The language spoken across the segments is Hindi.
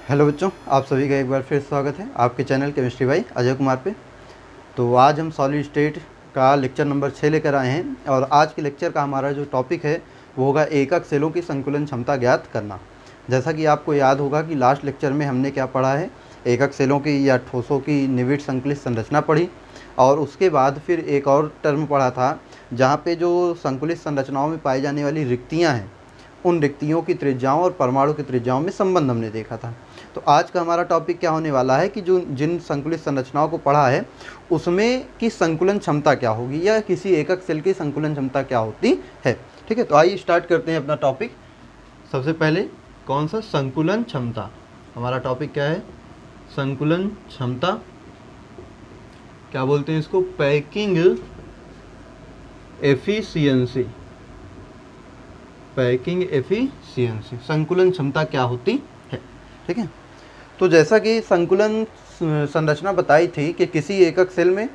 हेलो बच्चों, आप सभी का एक बार फिर स्वागत है आपके चैनल केमिस्ट्री भाई अजय कुमार पे। तो आज हम सॉलिड स्टेट का लेक्चर नंबर 6 लेकर आए हैं और आज के लेक्चर का हमारा जो टॉपिक है वो होगा एकक सेलों की संकुलन क्षमता ज्ञात करना। जैसा कि आपको याद होगा कि लास्ट लेक्चर में हमने क्या पढ़ा है, एकक सेलों की या ठोसों की निविड़ संकलित संरचना पढ़ी और उसके बाद फिर एक और टर्म पढ़ा था जहाँ पे जो संकुलित संरचनाओं में पाई जाने वाली रिक्तियाँ हैं उन रिक्तियों की त्रिज्याओं और परमाणु की त्रिज्याओं में संबंध हमने देखा था। तो आज का हमारा टॉपिक क्या होने वाला है कि जो जिन संकुलित संरचनाओं को पढ़ा है उसमें की संकुलन क्षमता क्या होगी या किसी एकक सेल की संकुलन क्षमता क्या होती है। ठीक है, तो आइए स्टार्ट करते हैं अपना टॉपिक। सबसे पहले कौन सा, संकुलन क्षमता। हमारा टॉपिक क्या है, संकुलन क्षमता। क्या बोलते हैं इसको, पैकिंग एफिशिएंसी। पैकिंग एफिशिएंसी, संकुलन क्षमता क्या होती है। ठीक है, तो जैसा कि संकुलन संरचना बताई थी कि किसी एकक सेल में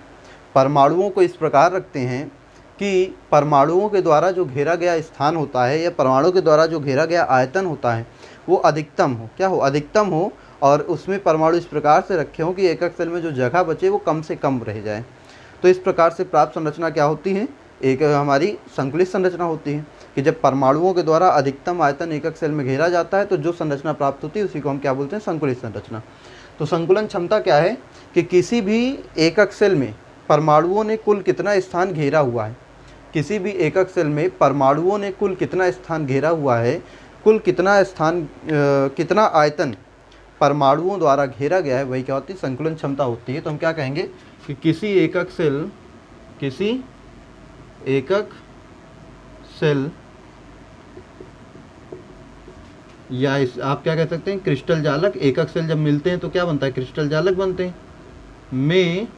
परमाणुओं को इस प्रकार रखते हैं कि परमाणुओं के द्वारा जो घेरा गया स्थान होता है या परमाणु के द्वारा जो घेरा गया आयतन होता है वो अधिकतम हो, क्या हो, अधिकतम हो, और उसमें परमाणु इस प्रकार से रखे हों कि एकक सेल में जो जगह बचे वो कम से कम रह जाए। तो इस प्रकार से प्राप्त संरचना क्या होती है, एक हमारी संकुलित संरचना होती है कि जब परमाणुओं के द्वारा अधिकतम आयतन एकक सेल में घेरा जाता है तो जो संरचना प्राप्त होती है उसी को हम क्या बोलते हैं, संकुलित संरचना। तो संकुलन क्षमता क्या है कि किसी भी एकक सेल में परमाणुओं ने कुल कितना स्थान घेरा हुआ है, किसी भी एकक सेल में परमाणुओं ने कुल कितना स्थान घेरा हुआ है, कुल कितना स्थान कितना आयतन परमाणुओं द्वारा घेरा गया है, वही क्या होती है, संकुलन क्षमता होती है। तो हम क्या कहेंगे कि किसी एकक सेल या आप क्या कह सकते हैं, क्रिस्टल जालक। एकक सेल जब मिलते हैं तो क्या बनता है, क्रिस्टल जालक बनते हैं। में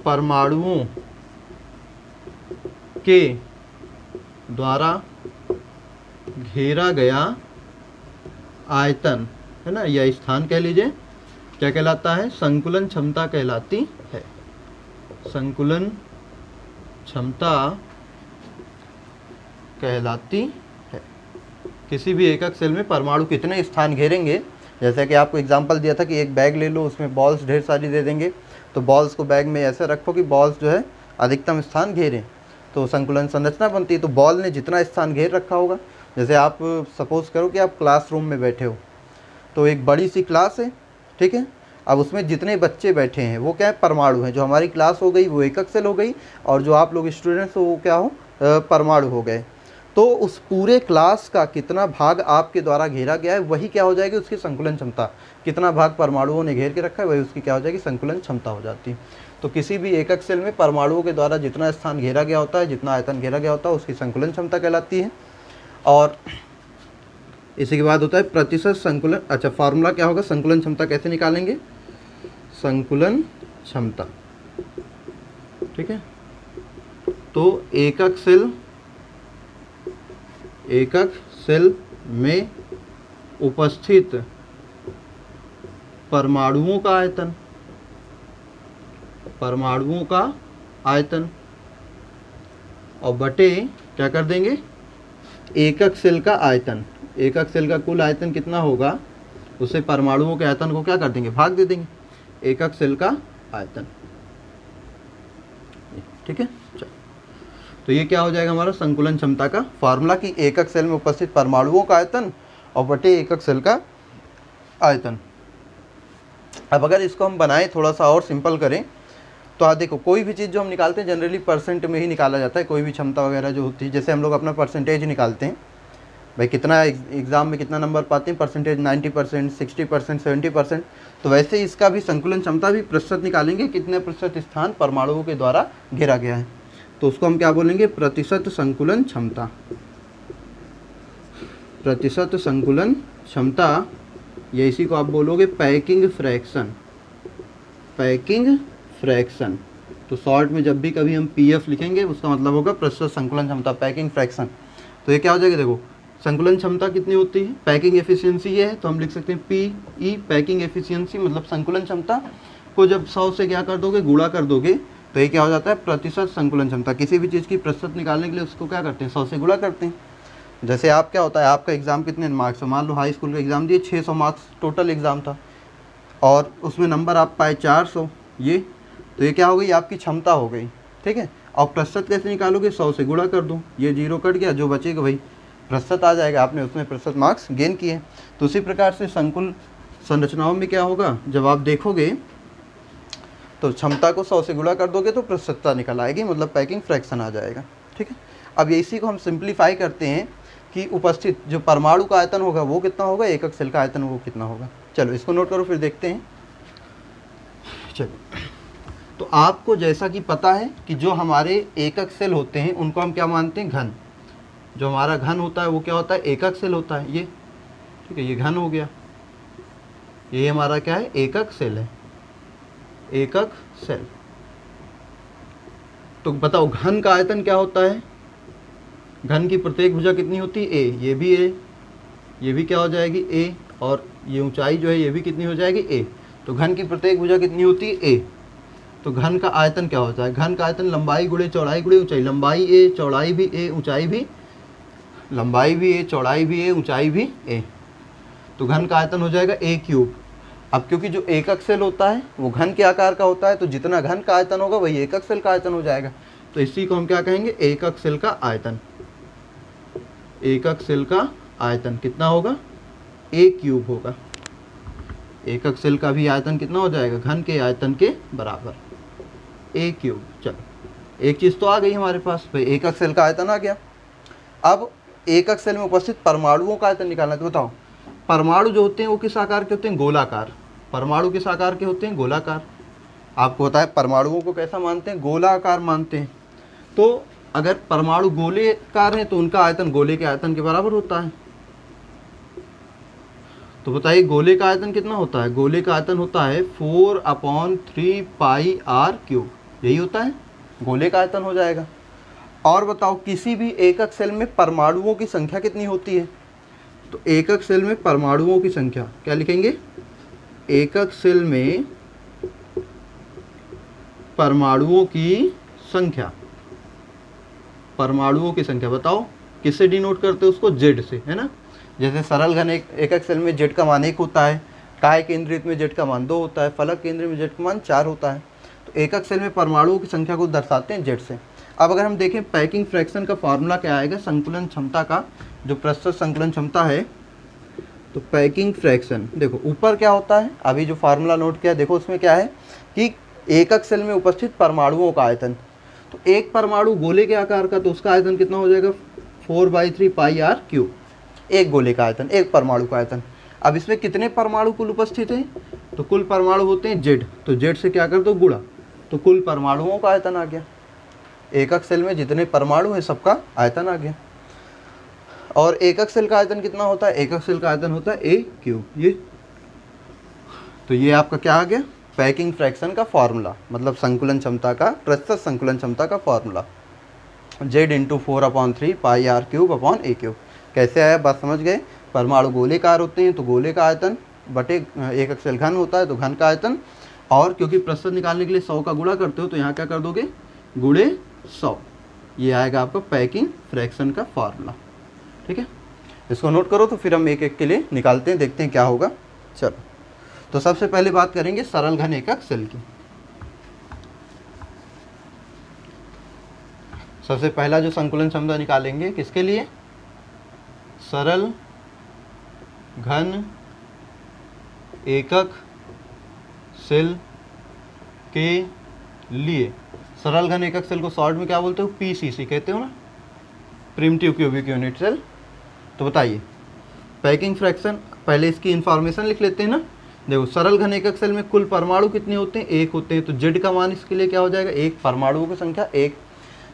परमाणुओं के द्वारा घेरा गया आयतन है ना, या स्थान कह लीजिए, क्या कहलाता है, संकुलन क्षमता कहलाती है। संकुलन क्षमता कहलाती है। किसी भी एकक सेल में परमाणु कितने स्थान घेरेंगे, जैसे कि आपको एग्जांपल दिया था कि एक बैग ले लो, उसमें बॉल्स ढेर सारी दे देंगे, तो बॉल्स को बैग में ऐसे रखो कि बॉल्स जो है अधिकतम स्थान घेरें, तो संकुलन संरचना बनती है। तो बॉल ने जितना स्थान घेर रखा होगा, जैसे आप सपोज करो कि आप क्लासरूम में बैठे हो, तो एक बड़ी सी क्लास है, ठीक है, अब उसमें जितने बच्चे बैठे हैं वो क्या है, परमाणु हैं। जो हमारी क्लास हो गई वो एकक सेल हो गई और जो आप लोग स्टूडेंट्स हो वो क्या हो, परमाणु हो गए। तो उस पूरे क्लास का कितना भाग आपके द्वारा घेरा गया है वही क्या हो जाएगी, उसकी संकुलन क्षमता। कितना भाग परमाणुओं ने घेर के रखा है वही उसकी क्या हो जाएगी, संकुलन क्षमता हो जाती है। तो किसी भी एकक सेल में परमाणुओं के द्वारा जितना स्थान घेरा गया होता है, जितना आयतन घेरा गया होता है, उसकी संकुलन क्षमता कहलाती है। और इसी के बाद होता है प्रतिशत संकुलन। अच्छा, फार्मूला क्या होगा, संकुलन क्षमता कैसे निकालेंगे, संकुलन क्षमता, ठीक है। तो एकक सेल में उपस्थित परमाणुओं का आयतन और बटे क्या कर देंगे, एकक सेल का आयतन। एकक सेल का कुल आयतन कितना होगा उसे परमाणुओं के आयतन को क्या कर देंगे, भाग दे देंगे, एकक सेल का आयतन, ठीक है। चलो, तो ये क्या हो जाएगा हमारा संकुलन क्षमता का फार्मूला कि एकक सेल में उपस्थित परमाणुओं का आयतन और बटे एकक सेल का आयतन। अब अगर इसको हम बनाएं, थोड़ा सा और सिंपल करें, तो आप देखो कोई भी चीज़ जो हम निकालते हैं जनरली परसेंट में ही निकाला जाता है। कोई भी क्षमता वगैरह जो होती है, जैसे हम लोग अपना परसेंटेज निकालते हैं, भाई कितना एग्ज़ाम में कितना नंबर पाते हैं, परसेंटेज 90%, 60%, 70%, तो वैसे इसका भी संकुलन क्षमता भी प्रतिशत निकालेंगे, कितने प्रतिशत स्थान परमाणुओं के द्वारा घेरा गया है, तो उसको हम क्या बोलेंगे, प्रतिशत संकुलन क्षमता। प्रतिशत संकुलन क्षमता, या इसी को आप बोलोगे पैकिंग फ्रैक्शन। पैकिंग फ्रैक्शन, तो शॉर्ट में जब भी कभी हम पीएफ लिखेंगे उसका मतलब होगा प्रतिशत संकुलन क्षमता, पैकिंग फ्रैक्शन। तो ये क्या हो जाएगा, देखो संकुलन क्षमता कितनी होती है, पैकिंग एफिशिएंसी ये है, तो हम लिख सकते हैं पीई, पैकिंग एफिशिएंसी, मतलब संकुलन क्षमता को जब 100 से क्या कर दोगे, गुणा कर दोगे, तो ये क्या हो जाता है, प्रतिशत संकुलन क्षमता। किसी भी चीज़ की प्रतिशत निकालने के लिए उसको क्या करते हैं, 100 से गुणा करते हैं। जैसे आप क्या होता है, आपका एग्ज़ाम कितने मार्क्स है, मान लो हाई स्कूल का एग्ज़ाम दिए 600 मार्क्स टोटल एग्ज़ाम था और उसमें नंबर आप पाए 400, ये तो ये क्या हो गई, आपकी क्षमता हो गई। ठीक है, और प्रतिशत कैसे निकालोगे, 100 से गुणा कर दो, ये 0 कट गया, जो बचेगा भाई प्रतिशत आ जाएगा, आपने उसमें प्रतिशत मार्क्स गेन किए। तो उसी प्रकार से संकुल संरचनाओं में क्या होगा, जब आप देखोगे तो क्षमता को 100 से गुणा कर दोगे तो प्रतिशतता निकल आएगी, मतलब पैकिंग फ्रैक्शन आ जाएगा। ठीक है, अब इसी को हम सिंप्लीफाई करते हैं कि उपस्थित जो परमाणु का आयतन होगा वो कितना होगा, एकक सेल का आयतन वो कितना होगा। चलो इसको नोट करो, फिर देखते हैं। चलो, तो आपको जैसा कि पता है कि जो हमारे एकक सेल होते हैं उनको हम क्या मानते हैं, घन। जो हमारा घन होता है वो क्या होता है, एकक सेल होता है, ये ठीक है, ये घन हो गया, ये हमारा क्या है, एकक सेल है, एकक सेल। तो बताओ घन का आयतन क्या होता है, घन की प्रत्येक भुजा कितनी होती है, ए, ये भी ए, ये भी क्या हो जाएगी ए, और ये ऊंचाई जो है ये भी कितनी हो जाएगी ए। तो घन की प्रत्येक भुजा कितनी होती है ए। तो घन का आयतन क्या होता है, घन का आयतन लंबाई गुणे चौड़ाई गुणे ऊंचाई, लंबाई ए, चौड़ाई भी ए, ऊंचाई भी, लंबाई भी ए, चौड़ाई भी ए, ऊंचाई भी ए। तो घन का आयतन हो जाएगा ए क्यूब। अब क्योंकि जो एकक सेल होता है वो घन के आकार का होता है, तो जितना घन का आयतन होगा वही एकक सेल का आयतन हो जाएगा। तो इसी को हम क्या कहेंगे, एकक सेल का आयतन। एकक सेल का आयतन कितना होगा, ए क्यूब होगा। एकक सेल का भी आयतन कितना हो जाएगा, घन के आयतन के बराबर, ए क्यूब। चलो एक चीज़ तो आ गई हमारे पास, भाई एकक सेल का आयतन आ गया। अब एकक सेल में उपस्थित परमाणुओं का आयतन निकालना है। तो बताओ परमाणु जो होते हैं वो किस आकार के होते हैं, गोलाकार। परमाणु किस आकार के होते हैं, गोलाकार। आपको पता है परमाणुओं को कैसा मानते हैं, गोलाकार मानते हैं। तो अगर परमाणु गोलेकार हैं तो उनका आयतन गोले के आयतन के बराबर होता है। तो बताइए गोले का आयतन कितना होता है, गोले का आयतन होता है 4/3 पाई आर क्यूब, यही होता है, गोले का आयतन हो जाएगा। और बताओ किसी भी एकक सेल में परमाणुओं की संख्या कितनी होती है। तो एकक सेल में परमाणुओं की संख्या क्या लिखेंगे, एकक सेल में परमाणुओं की संख्या, परमाणुओं की संख्या बताओ किससे डिनोट करते हो उसको, जेड से, है ना। जैसे सरल घन एकक सेल में जेड का मान 1 होता है, काय केंद्रित में जेड का मान 2 होता है, फलक केंद्र में जेड का मान 4 होता है। तो एकक सेल में परमाणुओं की संख्या को दर्शाते हैं जेड से। अब अगर हम देखें पैकिंग फ्रैक्शन का फार्मूला क्या आएगा, संकुलन क्षमता का, जो प्रतिशत संकुलन क्षमता है। तो पैकिंग फ्रैक्शन देखो ऊपर क्या होता है, अभी जो फार्मूला नोट किया देखो उसमें क्या है कि एकक सेल में उपस्थित परमाणुओं का आयतन। तो एक परमाणु गोले के आकार का, तो उसका आयतन कितना हो जाएगा, 4/3 पाई आर क्यूब, एक गोले का आयतन, एक परमाणु का आयतन। अब इसमें कितने परमाणु कुल उपस्थित हैं, तो कुल परमाणु होते हैं जेड, तो जेड से क्या कर दो गुणा, तो कुल परमाणुओं का आयतन आ गया। एकक सेल में जितने परमाणु हैं सबका आयतन आ गया। और एकक सेल का आयतन कितना होता है, एकक सेल का आयतन होता है ए क्यूब, ये। तो ये आपका क्या आ गया, पैकिंग फ्रैक्शन का फॉर्मूला, मतलब संकुलन क्षमता का, प्रतिशत संकुलन क्षमता का formula, Z into 4/3 pi r cube upon a cube. कैसे आया, बात समझ गए। परमाणु गोलेकार होते हैं तो गोले का आयतन बटे एकक सेल घन होता है तो घन का आयतन, और क्योंकि प्रतिशत निकालने के लिए 100 का गुणा करते हो तो यहाँ क्या कर दोगे, गुणे 100। ये आएगा आपका पैकिंग फ्रैक्शन का फॉर्मूला। ठीक है, इसको नोट करो, तो फिर हम एक एक के लिए निकालते हैं, देखते हैं क्या होगा। चलो, तो सबसे पहले बात करेंगे सरल घन एकक सेल की। सबसे पहला जो संकुलन क्षमता निकालेंगे किसके लिए, सरल घन एकक सेल के लिए। सरल घन एकक सेल को शॉर्ट में क्या बोलते हो, पीसीसी कहते हो ना, प्रिमिटिव क्यूबिक यूनिट सेल। तो बताइए पैकिंग फ्रैक्शन, पहले इसकी इंफॉर्मेशन लिख लेते हैं ना। देखो सरल घन एकक सेल में कुल परमाणु कितने होते हैं, 1 होते हैं, तो जेड का मान इसके लिए क्या हो जाएगा, 1, परमाणुओं की संख्या 1।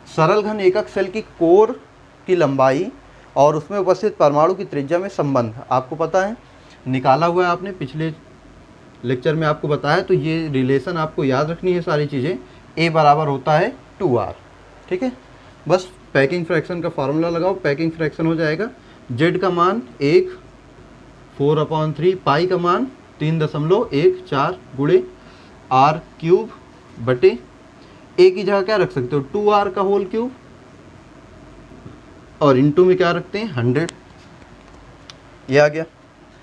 सरल घन एकक सेल की कोर की लंबाई और उसमें उपस्थित परमाणु की त्रिज्या में संबंध आपको पता है, निकाला हुआ है आपने, पिछले लेक्चर में आपको बताया। तो ये रिलेशन आपको याद रखनी है सारी चीज़ें। ए बराबर होता है 2r। ठीक है, बस पैकिंग फ्रैक्शन का फार्मूला लगाओ, पैकिंग फ्रैक्शन हो जाएगा जेड का मान 1, 4/3 पाई का मान 3.14 गुणे आर क्यूब बटे ए की जगह क्या रख सकते हो, 2r का होल क्यूब, और इनटू में क्या रखते हैं 100, ये आ गया।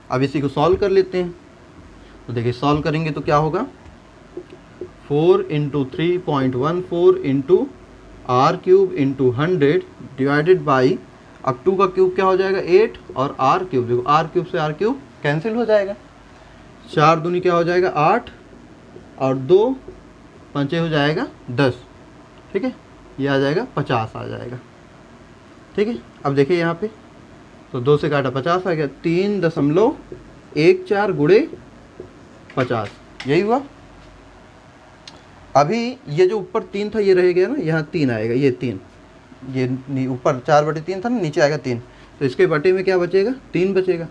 अब इसी को सॉल्व कर लेते हैं। तो देखिए सॉल्व करेंगे तो क्या होगा, 4 × 3.14 into r cube into 100 divided by, अब 2 का क्यूब क्या हो जाएगा 8 और आर क्यूब, देखो आर क्यूब से आर क्यूब कैंसिल हो जाएगा, 4 दूनी क्या हो जाएगा 8 और 2 पंचे हो जाएगा 10, ठीक है, ये आ जाएगा 50 आ जाएगा, ठीक है। अब देखिए यहाँ पे तो 2 से काटा 50 आ गया, 3.14 गुणे 50, यही हुआ। अभी ये जो ऊपर 3 था ये रह गया ना, यहाँ 3 आएगा, ये 3, ये ऊपर 4/3 था ना, नीचे आएगा 3, तो इसके बटे में क्या बचेगा 3 बचेगा।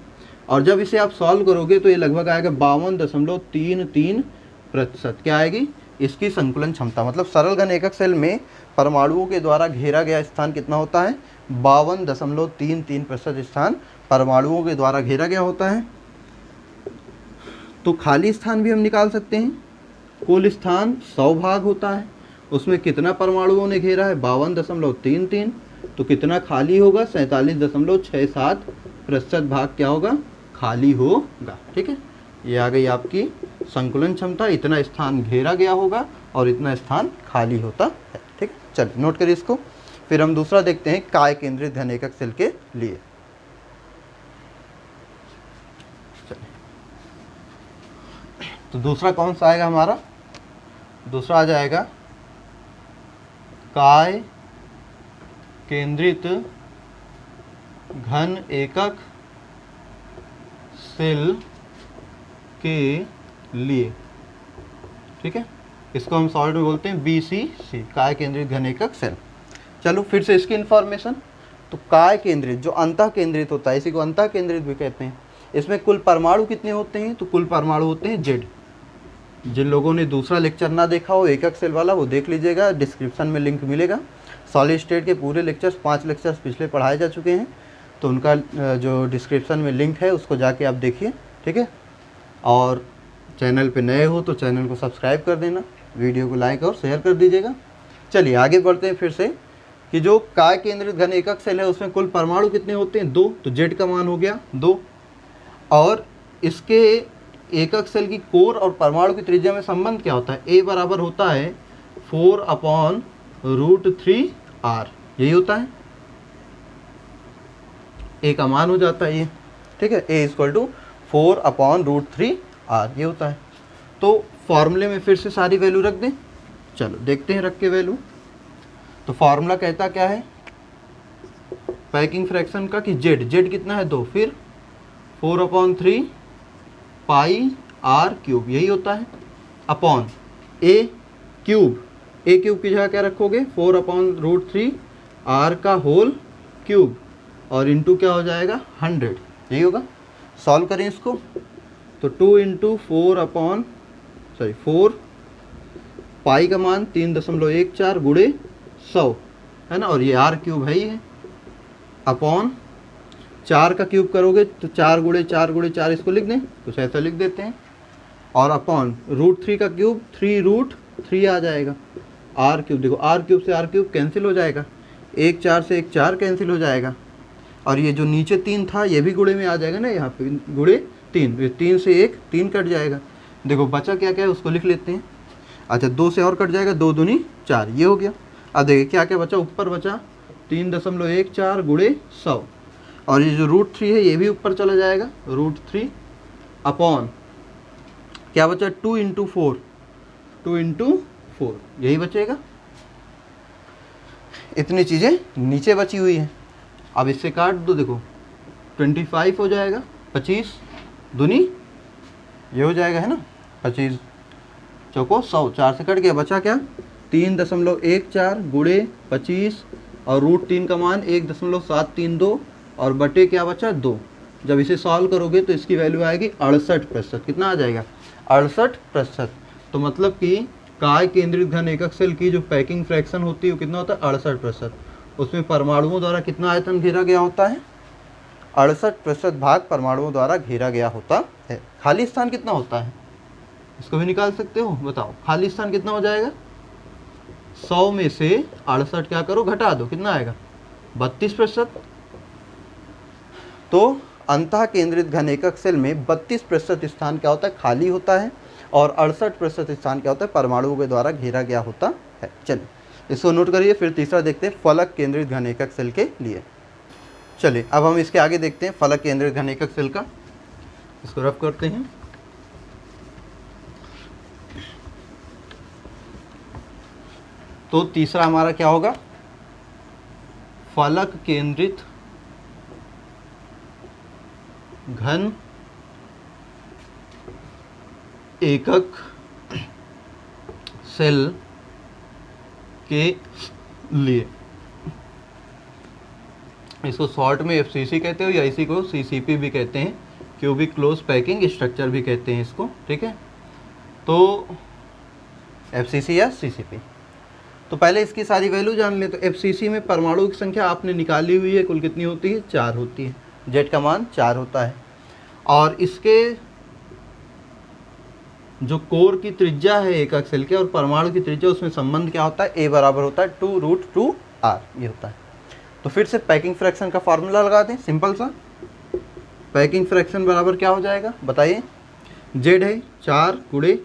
और जब इसे आप सॉल्व करोगे तो ये लगभग आएगा 52.33%। क्या आएगी इसकी संकुलन क्षमता, मतलब सरल घन एकक सेल में परमाणुओं के द्वारा घेरा गया स्थान कितना होता है, 52.33% स्थान परमाणुओं के द्वारा घेरा गया होता है। तो खाली स्थान भी हम निकाल सकते हैं। कुल स्थान 100 भाग होता है, उसमें कितना परमाणुओं ने घेरा है 52.33, तो कितना खाली होगा 47.67% भाग क्या होगा खाली होगा, ठीक है। ये आ गई आपकी संकुलन क्षमता, इतना स्थान घेरा गया होगा और इतना स्थान खाली होता है, ठीक है। चलिए नोट करिए इसको। फिर हम दूसरा देखते हैं काय केंद्रित घन एकक सेल के लिए। तो दूसरा कौन सा आएगा हमारा, दूसरा आ जाएगा काय केंद्रित घन एकक सेल के लिए, ठीक है। इसको हम शॉर्ट में बोलते हैं BCC, काय केंद्रित घन एकक सेल। चलो फिर से इसकी इंफॉर्मेशन। तो काय केंद्रित जो अंतः केंद्रित होता है, इसी को अंतः केंद्रित भी कहते हैं। इसमें कुल परमाणु कितने होते हैं, तो कुल परमाणु होते हैं Z। जिन लोगों ने दूसरा लेक्चर ना देखा हो एकक सेल वाला, वो देख लीजिएगा, डिस्क्रिप्शन में लिंक मिलेगा। सॉलिड स्टेट के पूरे लेक्चर्स 5 लेक्चर्स पिछले पढ़ाए जा चुके हैं, तो उनका जो डिस्क्रिप्शन में लिंक है उसको जाके आप देखिए, ठीक है। और चैनल पे नए हो तो चैनल को सब्सक्राइब कर देना, वीडियो को लाइक और शेयर कर दीजिएगा। चलिए आगे बढ़ते हैं फिर से कि जो काय केंद्रित घन एकक सेल है उसमें कुल परमाणु कितने होते हैं 2, तो Z का मान हो गया 2। और इसके एकक सेल की कोर और परमाणु की त्रिज्या में संबंध क्या होता है, A बराबर होता है 4/√3r, यही होता है, A का मान हो जाता है ये, ठीक है, A = 4/√3r, ये होता है। तो फॉर्मूले में फिर से सारी वैल्यू रख दें, चलो देखते हैं रख के वैल्यू। तो फॉर्मूला कहता क्या है पैकिंग फ्रैक्शन का कि Z कितना है 2, फिर 4/3 पाई r क्यूब, यही होता है, अपॉन a क्यूब की जगह क्या रखोगे 4/√3 r का होल क्यूब, और इंटू क्या हो जाएगा 100, यही होगा। सॉल्व करें इसको तो 2 × 4 पाई का मान 3.14 गुणे 100 है ना, और ये r क्यूब है ही है, अपॉन 4 का क्यूब करोगे तो 4 × 4 इसको लिख दें, कुछ ऐसा लिख देते हैं, और अपॉन √3 का क्यूब 3√3 आ जाएगा, r क्यूब, देखो r क्यूब से r क्यूब कैंसिल हो जाएगा, 1 4 से 1 4 कैंसिल हो जाएगा, और ये जो नीचे 3 था ये भी गुणे में आ जाएगा ना, यहाँ पे गुणे 3, 3 से 1 3 कट जाएगा, देखो बचा क्या क्या है उसको लिख लेते हैं। अच्छा 2 से और कट जाएगा, 2 दूनी 4, ये हो गया। अब देखिए क्या क्या बचा, ऊपर बचा 3.14 गुणे 100, और ये जो √3 है ये भी ऊपर चला जाएगा, √3 अपॉन क्या बचा 2 × 4, यही बचेगा। इतनी चीज़ें नीचे बची हुई हैं। अब इससे काट दो, देखो 25 हो जाएगा, 25 दूनी ये हो जाएगा है ना, 25 चौको 100, 4 से कट गया, बचा क्या 3.14 गुणे 25 और √3 का मान 1.732 और बटे क्या बचा 2। जब इसे सॉल्व करोगे तो इसकी वैल्यू आएगी 68%। कितना आ जाएगा 68%। तो मतलब कि काय केंद्रित घन एकक सेल की जो पैकिंग फ्रैक्शन होती है वो कितना होता है 68%। उसमें परमाणुओं द्वारा कितना आयतन घेरा गया होता है 68% भाग परमाणुओं द्वारा घेरा गया होता है। खाली स्थान कितना होता है इसको भी निकाल सकते हो, बताओ खाली स्थान कितना हो जाएगा 100 में से 68 क्या करो घटा दो, कितना आएगा 32%। तो अंतः केंद्रित घन एकक सेल में 32% स्थान क्या होता है, खाली होता है, और 68% स्थान क्या होता है, परमाणुओं के द्वारा घेरा गया होता है। चलिए इसको नोट करिए। फिर तीसरा देखते हैं फलक केंद्रित घन एकक सेल के लिए। चलिए अब हम इसके आगे देखते हैं फलक केंद्रित घन एकक सेल का। इसको रफ करते हैं। तो तीसरा हमारा क्या होगा, फलक केंद्रित घन एकक सेल के लिए। इसको शॉर्ट में एफसीसी कहते हो या इसी को सीसीपी भी कहते हैं, क्यूबिक क्लोज पैकिंग स्ट्रक्चर भी कहते हैं इसको, ठीक है। तो एफसीसी या सीसीपी। तो पहले इसकी सारी वैल्यू जान ले। तो एफसीसी में परमाणु की संख्या आपने निकाली हुई है, कुल कितनी होती है, 4 होती है। जेड का मान 4 होता है। और इसके जो कोर की त्रिज्या है एकक सेल के और परमाणु की त्रिज्या, उसमें संबंध क्या होता है, ए बराबर होता है 2√2r, ये होता है। तो फिर से पैकिंग फ्रैक्शन का फार्मूला लगा दें, सिंपल सा। पैकिंग फ्रैक्शन बराबर क्या हो जाएगा बताइए। जेड है 4 गुणे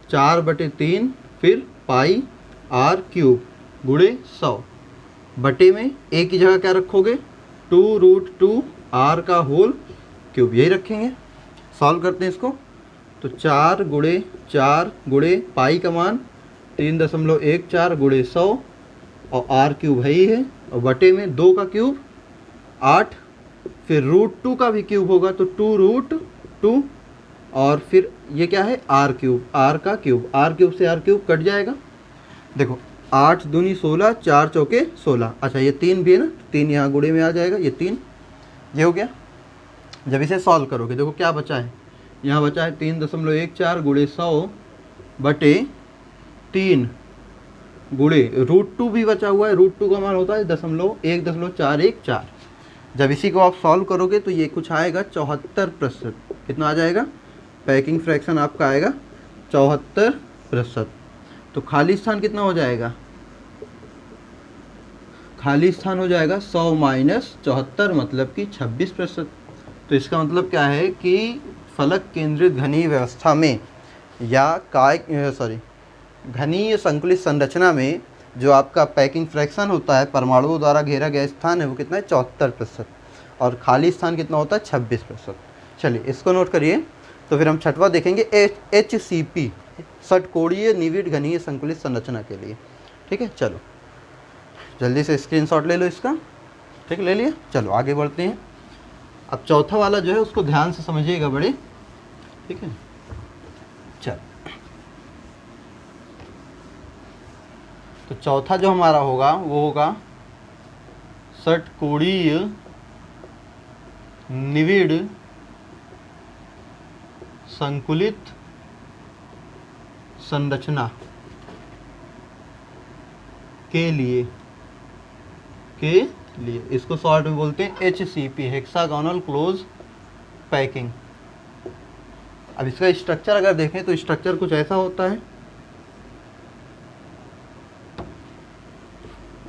4/3 फिर पाई r क्यूब गुणे 100 बटे में ए की जगह क्या रखोगे, 2√2r का होल क्यूब, यही रखेंगे। सॉल्व करते हैं इसको। तो 4 गुणे 4 गुणे पाई का मान 3.14 गुणे 100 और r क्यूब है ही है, और बटे में 2 का क्यूब 8, फिर √2 का भी क्यूब होगा तो 2√2, और फिर ये क्या है r क्यूब, r का क्यूब, r क्यूब से r क्यूब कट जाएगा। देखो 8 दूनी 16, 4 चौके 16। अच्छा ये 3 भी है ना, 3 यहाँ गुणे में आ जाएगा, ये 3, ये हो गया। जब इसे सॉल्व करोगे देखो क्या बचा है, यहाँ बचा है 3.14 गुणे 100 बटे 3 गुणे √2 भी बचा हुआ है। √2 का मान होता है 1.414। जब इसी को आप सॉल्व करोगे तो ये कुछ आएगा 74%। कितना आ जाएगा, पैकिंग फ्रैक्शन आपका आएगा 74%। तो खाली स्थान कितना हो जाएगा, खाली स्थान हो जाएगा 100 माइनस 74 मतलब कि 26%। तो इसका मतलब क्या है कि फलक केंद्रित घनीय व्यवस्था में या घनीय संकुलित संरचना में जो आपका पैकिंग फ्रैक्शन होता है, परमाणुओं द्वारा घेरा गया स्थान है, वो कितना है 74%, और खाली स्थान कितना होता है 26%। चलिए इसको नोट करिए। तो फिर हम छठवां देखेंगे HCP, षटकोणीय निविड़ घनीय संकुलित संरचना के लिए, ठीक है। चलो जल्दी से स्क्रीनशॉट ले लो इसका, ठीक ले लिया। चलो आगे बढ़ते हैं। अब चौथा वाला जो है उसको ध्यान से समझिएगा बड़े, ठीक है। चल तो चौथा जो हमारा होगा वो होगा षटकोणीय निविड़ संकुलित संरचना के लिए इसको शॉर्ट में बोलते हैं HCP, हेक्सागोनल क्लोज पैकिंग। अब इसका स्ट्रक्चर अगर देखें तो स्ट्रक्चर कुछ ऐसा होता है।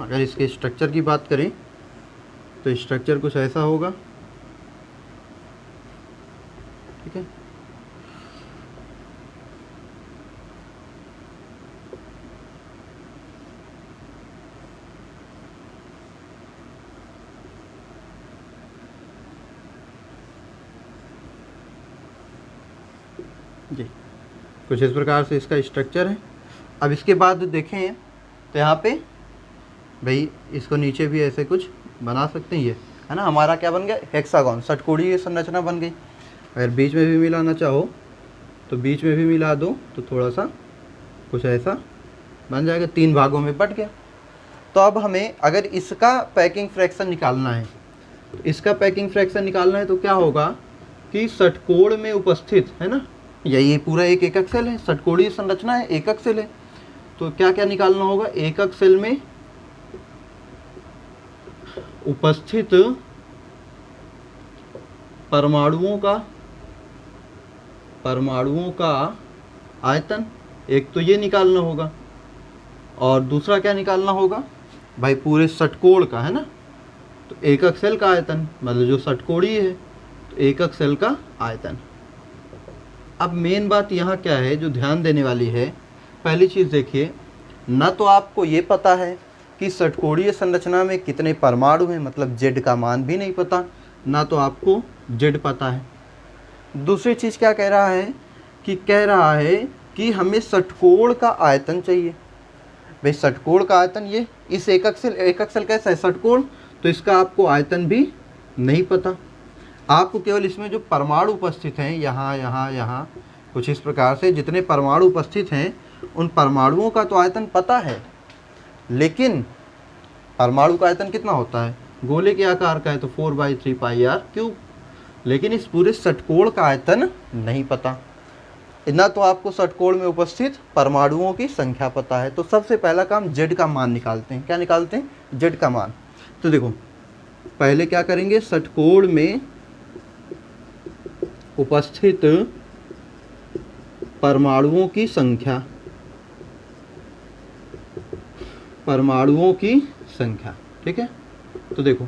अगर इसके स्ट्रक्चर की बात करें तो स्ट्रक्चर कुछ ऐसा होगा, ठीक है। जी कुछ इस प्रकार से इसका स्ट्रक्चर है। अब इसके बाद देखें तो यहाँ पे भाई इसको नीचे भी ऐसे कुछ बना सकते हैं, ये है ना, हमारा क्या बन गया, हेक्सागोन, षटकोणीय संरचना बन गई। अगर बीच में भी मिलाना चाहो तो बीच में भी मिला दो तो थोड़ा सा कुछ ऐसा बन जाएगा, 3 भागों में बट गया। तो अब हमें अगर इसका पैकिंग फ्रैक्शन निकालना है, इसका पैकिंग फ्रैक्शन निकालना है तो क्या होगा कि षटकोण में उपस्थित, है ना, यही पूरा एक एकक सेल है, षटकोणीय संरचना है, एकक सेल है। तो क्या क्या निकालना होगा, एकक सेल में उपस्थित परमाणुओं का आयतन, एक तो ये निकालना होगा, और दूसरा क्या निकालना होगा भाई पूरे षटकोण का, है ना, तो एकक सेल का आयतन मतलब जो षटकोणीय है, तो एकक सेल का आयतन। अब मेन बात यहाँ क्या है जो ध्यान देने वाली है, पहली चीज़ देखिए, ना तो आपको ये पता है कि षटकोणीय संरचना में कितने परमाणु हैं, मतलब जेड का मान भी नहीं पता, ना तो आपको जेड पता है। दूसरी चीज़ क्या कह रहा है कि हमें षटकोण का आयतन चाहिए। भाई षटकोण का आयतन, ये इस एकक सेल कैसा है, षटकोण, तो इसका आपको आयतन भी नहीं पता। आपको केवल इसमें जो परमाणु उपस्थित हैं, यहाँ यहाँ यहाँ कुछ इस प्रकार से जितने परमाणु उपस्थित हैं उन परमाणुओं का तो आयतन पता है, लेकिन परमाणु का आयतन कितना होता है, गोले के आकार का है तो 4/3πr³, लेकिन इस पूरे षटकोण का आयतन नहीं पता। ना तो आपको षटकोण में उपस्थित परमाणुओं की संख्या पता है। तो सबसे पहला काम जेड का मान निकालते हैं। क्या निकालते हैं, जेड का मान। तो देखो पहले क्या करेंगे, षटकोण में उपस्थित परमाणुओं की संख्या, ठीक है। तो देखो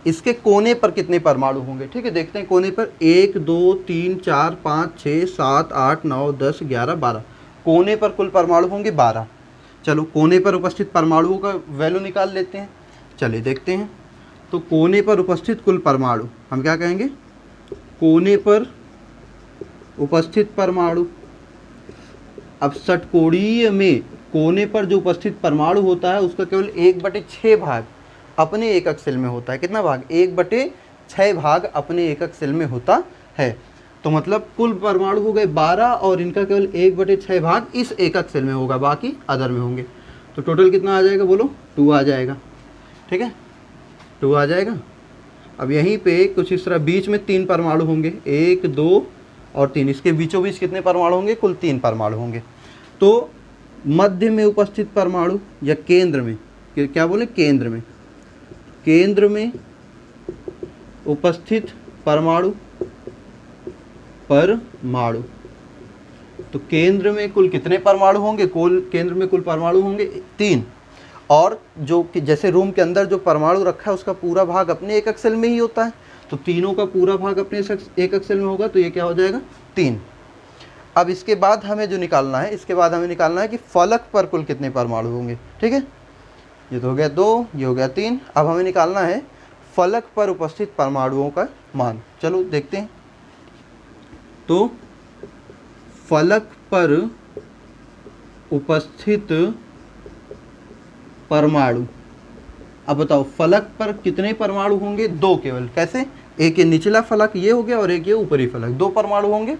इसके कोने पर कितने परमाणु होंगे, ठीक है, देखते हैं कोने पर 1 2 3 4 5 6 7 8 9 10 11 12, कोने पर कुल परमाणु होंगे 12। चलो कोने पर उपस्थित परमाणुओं का वैल्यू निकाल लेते हैं, चलिए देखते हैं। तो कोने पर उपस्थित कुल परमाणु हम क्या कहेंगे, कोने पर उपस्थित परमाणु। अब षटकोणीय में कोने पर जो उपस्थित परमाणु होता है उसका केवल 1/6 भाग अपने एकक सेल में होता है। कितना भाग, 1/6 भाग अपने एकक सेल में होता है। तो मतलब कुल परमाणु हो गए 12 और इनका केवल 1/6 भाग इस एकक सेल में होगा, बाकी अदर में होंगे। तो टोटल कितना आ जाएगा, बोलो 2 आ जाएगा, ठीक है, 2 आ जाएगा। अब यहीं पे कुछ इस तरह बीच में 3 परमाणु होंगे, 1 2 और 3, इसके बीचों बीच कितने परमाणु होंगे, कुल 3 परमाणु होंगे। तो मध्य में उपस्थित परमाणु या केंद्र में, क्या बोले, केंद्र में उपस्थित परमाणु, तो केंद्र में कुल कितने परमाणु होंगे, केंद्र में कुल परमाणु होंगे 3, और जो कि जैसे रूम के अंदर जो परमाणु रखा है उसका पूरा भाग अपने एकक सेल में ही होता है, तो तीनों का पूरा भाग अपने एकक सेल में होगा, तो ये क्या हो जाएगा 3। अब इसके बाद हमें जो निकालना है, कि फलक पर कुल कितने परमाणु होंगे, ठीक है, ये तो हो गया 2, ये हो गया 3। अब हमें निकालना है फलक पर उपस्थित परमाणुओं का मान। चलो देखते हैं। तो फलक पर उपस्थित परमाणु, अब बताओ फलक पर कितने परमाणु होंगे, 2 केवल। कैसे, एक ये निचला फलक ये हो गया और एक ये ऊपरी फलक, 2 परमाणु होंगे।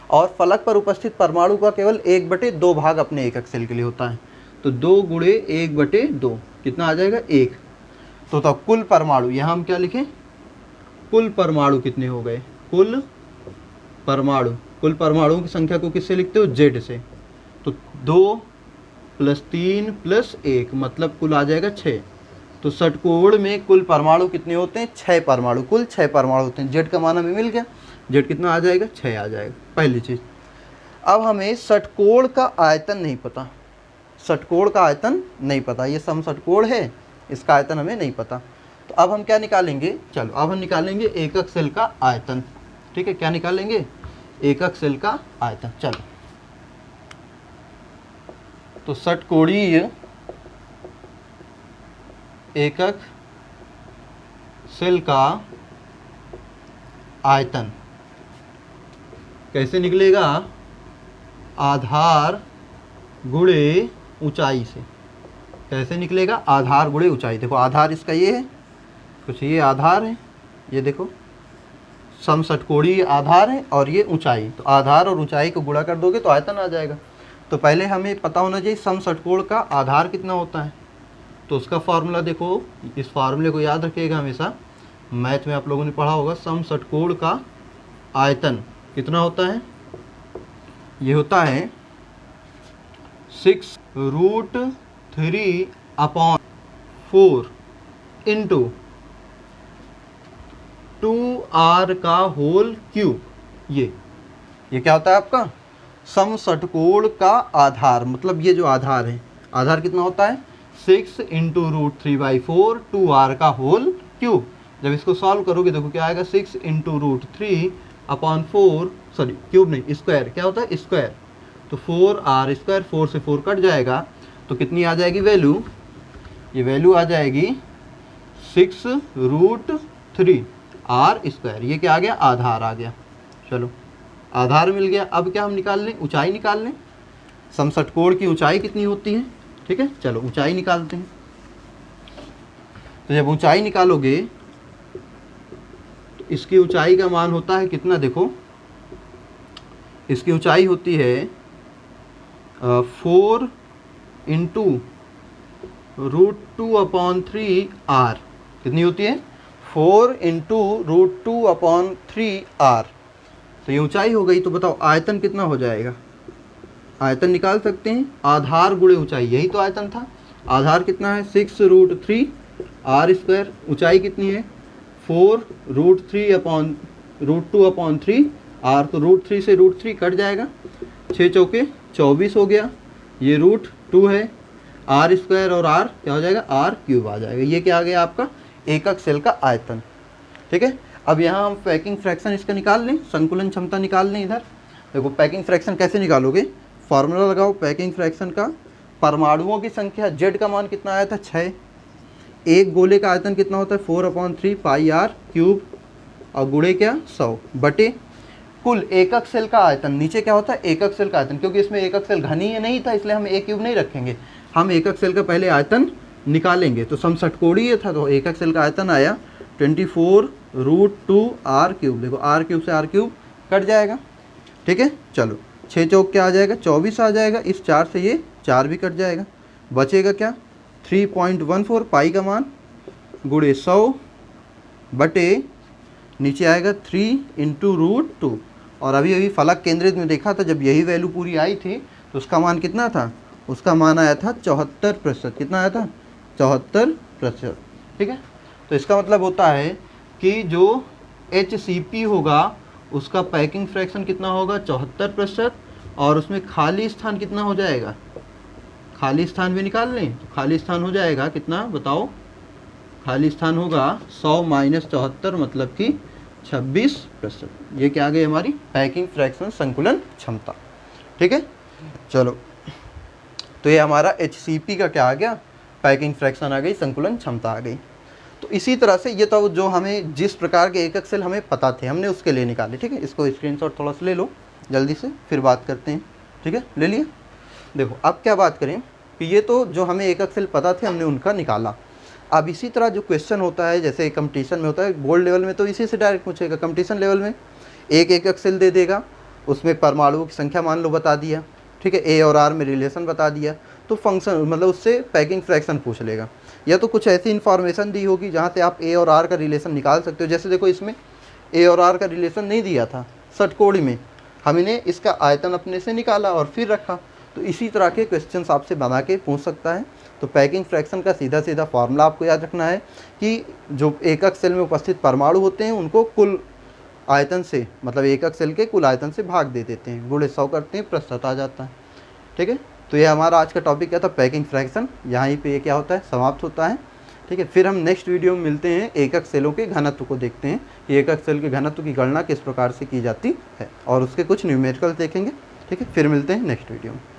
और फलक पर उपस्थित परमाणु का केवल 1/2 भाग अपने एकक सेल के लिए होता है, तो 2 × 1/2 कितना आ जाएगा, 1। तो कुल परमाणु, यहाँ हम क्या लिखें, कुल परमाणु कितने हो गए, कुल परमाणुओं की संख्या को किससे लिखते हो, जेड से। तो 2 + 3 + 1 मतलब कुल आ जाएगा 6। तो षटकोण में कुल परमाणु कितने होते हैं, 6 परमाणु, कुल 6 परमाणु होते हैं। जेड का मान हमें मिल गया, जेड कितना आ जाएगा, 6 आ जाएगा, पहली चीज़। अब हमें षटकोण का आयतन नहीं पता, ये समषटकोण है, इसका आयतन हमें नहीं पता। तो अब हम क्या निकालेंगे, चलो अब हम निकालेंगे एकक सेल का आयतन, ठीक है। क्या निकालेंगे, एकक सेल का आयतन। चलो तो षटकोणीय एकक सेल का आयतन कैसे निकलेगा, आधार गुणे ऊंचाई से। कैसे निकलेगा, आधार गुणे ऊंचाई। देखो आधार इसका ये है, कुछ ये आधार है, ये देखो समषटकोणीय आधार है और ये ऊंचाई, तो आधार और ऊंचाई को गुणा कर दोगे तो आयतन आ जाएगा। तो पहले हमें पता होना चाहिए समषटकोण का आधार कितना होता है। तो उसका फॉर्मूला देखो, इस फार्मूले को याद रखिएगा हमेशा, मैथ में आप लोगों ने पढ़ा होगा। समषटकोण का आयतन कितना होता है, ये होता है 6√3/4 × 2r⁴। ये क्या होता है आपका समषटकोण का आधार, मतलब ये जो आधार है, आधार कितना होता है 6 × √3/4 2r⁴। क्यूब। जब इसको सॉल्व करोगे देखो क्या आएगा, 6 into root 3 upon 4, sorry cube नहीं स्क्वायर, क्या होता है स्क्वायर, तो 4r स्क्वायर, 4 से 4 कट जाएगा तो कितनी आ जाएगी वैल्यू, ये वैल्यू आ जाएगी 6 रूट 3 आर स्क्वायर। ये क्या आ गया, आधार आ गया। चलो आधार मिल गया। अब क्या हम निकाल लें, ऊंचाई निकाल लें। समषटकोण की ऊंचाई कितनी होती है, ठीक है, चलो ऊंचाई निकालते हैं। तो जब ऊंचाई निकालोगे तो इसकी ऊंचाई का मान होता है कितना, देखो इसकी ऊंचाई होती है 4 इंटू रूट 2 अपॉन 3 आर। कितनी होती है, 4 इंटू रूट 2 अपॉन 3 आर। तो ये ऊंचाई हो गई। तो बताओ आयतन कितना हो जाएगा, आयतन निकाल सकते हैं, आधार गुणे ऊंचाई, यही तो आयतन था। आधार कितना है 6 रूट 3 आर स्क्वायर, ऊंचाई कितनी है 4 root 3 upon root 2 upon 3 r. तो रूट 3 से रूट 3 कट जाएगा, 6 चौके 24 हो गया, ये रूट 2 है, आर स्क्वायर और आर क्या हो जाएगा, आर क्यूब आ जाएगा। ये क्या आ गया आपका एकक सेल का आयतन, ठीक है। अब यहाँ हम पैकिंग फ्रैक्शन इसका निकाल लें, संकुलन क्षमता निकाल लें। इधर देखो पैकिंग फ्रैक्शन कैसे निकालोगे, फार्मूला लगाओ पैकिंग फ्रैक्शन का। परमाणुओं की संख्या जेड का मान कितना आया था 6, एक गोले का आयतन कितना होता है 4/3 पाई आर क्यूब, और गुणे क्या 100 बटे कुल एकक सेल का आयतन। नीचे क्या होता है एकक सेल का आयतन, क्योंकि इसमें एकक सेल घनीय नहीं था इसलिए हम ए क्यूब नहीं रखेंगे, हम एकक सेल का पहले आयतन निकालेंगे। तो समषटकोणीय था तो एकक सेल का आयतन आया 24 रूट 2 आर क्यूब। देखो आर क्यूब से आर क्यूब कट जाएगा, ठीक है। चलो 6 चौक क्या आ जाएगा 24 आ जाएगा, इस 4 से ये 4 भी कट जाएगा, बचेगा क्या 3.14 पाई का मान गुणे 100 बटे नीचे आएगा 3 इंटू रूट 2। और अभी अभी फलक केंद्रित में देखा था, जब यही वैल्यू पूरी आई थी तो उसका मान कितना था, उसका मान आया था 74%। कितना आया था 74%, ठीक है। तो इसका मतलब होता है कि जो HCP होगा उसका पैकिंग फ्रैक्शन कितना होगा 74%, और उसमें खाली स्थान कितना हो जाएगा, खाली स्थान भी निकाल लें तो खाली स्थान हो जाएगा कितना बताओ, खाली स्थान होगा 100 माइनस 74 मतलब कि 26%। ये क्या आ गई हमारी पैकिंग फ्रैक्शन संकुलन क्षमता, ठीक है। चलो तो ये हमारा HCP का क्या आ गया, पैकिंग फ्रैक्शन आ गई, संकुलन क्षमता आ गई। तो इसी तरह से ये तो जो हमें जिस प्रकार के एकक सेल हमें पता थे हमने उसके लिए निकाले, ठीक है। इसको स्क्रीनशॉट थोड़ा सा ले लो जल्दी से, फिर बात करते हैं, ठीक है। ले लिया। देखो अब क्या बात करें कि ये तो जो हमें एकक सेल पता थे हमने उनका निकाला। अब इसी तरह जो क्वेश्चन होता है जैसे कंपटीशन में होता है, बोर्ड लेवल में तो इसी से डायरेक्ट पूछेगा, कंपटीशन लेवल में एक एकक सेल दे देगा, उसमें परमाणुओं की संख्या मान लो बता दिया, ठीक है, ए और आर में रिलेशन बता दिया, तो फंक्शन मतलब उससे पैकिंग फ्रैक्शन पूछ लेगा। या तो कुछ ऐसी इन्फॉर्मेशन दी होगी जहाँ से आप ए और आर का रिलेशन निकाल सकते हो। जैसे देखो इसमें ए और आर का रिलेशन नहीं दिया था षटकोण में, हमने इसका आयतन अपने से निकाला और फिर रखा। तो इसी तरह के क्वेश्चंस आपसे बना के पूछ सकता है। तो पैकिंग फ्रैक्शन का सीधा सीधा फार्मूला आपको याद रखना है कि जो एकक सेल में उपस्थित परमाणु होते हैं उनको कुल आयतन से, मतलब एकक सेल के कुल आयतन से भाग दे देते हैं, गुणे 100 करते हैं, प्रतिशत आ जाता है, ठीक है। तो ये हमारा आज का टॉपिक क्या था, पैकिंग फ्रैक्शन। यहाँ पे ये क्या होता है समाप्त होता है, ठीक है। फिर हम नेक्स्ट वीडियो में मिलते हैं, एकक सेलों के घनत्व को देखते हैं कि एकक सेल के घनत्व की गणना किस प्रकार से की जाती है, और उसके कुछ न्यूमेरिकल देखेंगे, ठीक है। फिर मिलते हैं नेक्स्ट वीडियो में।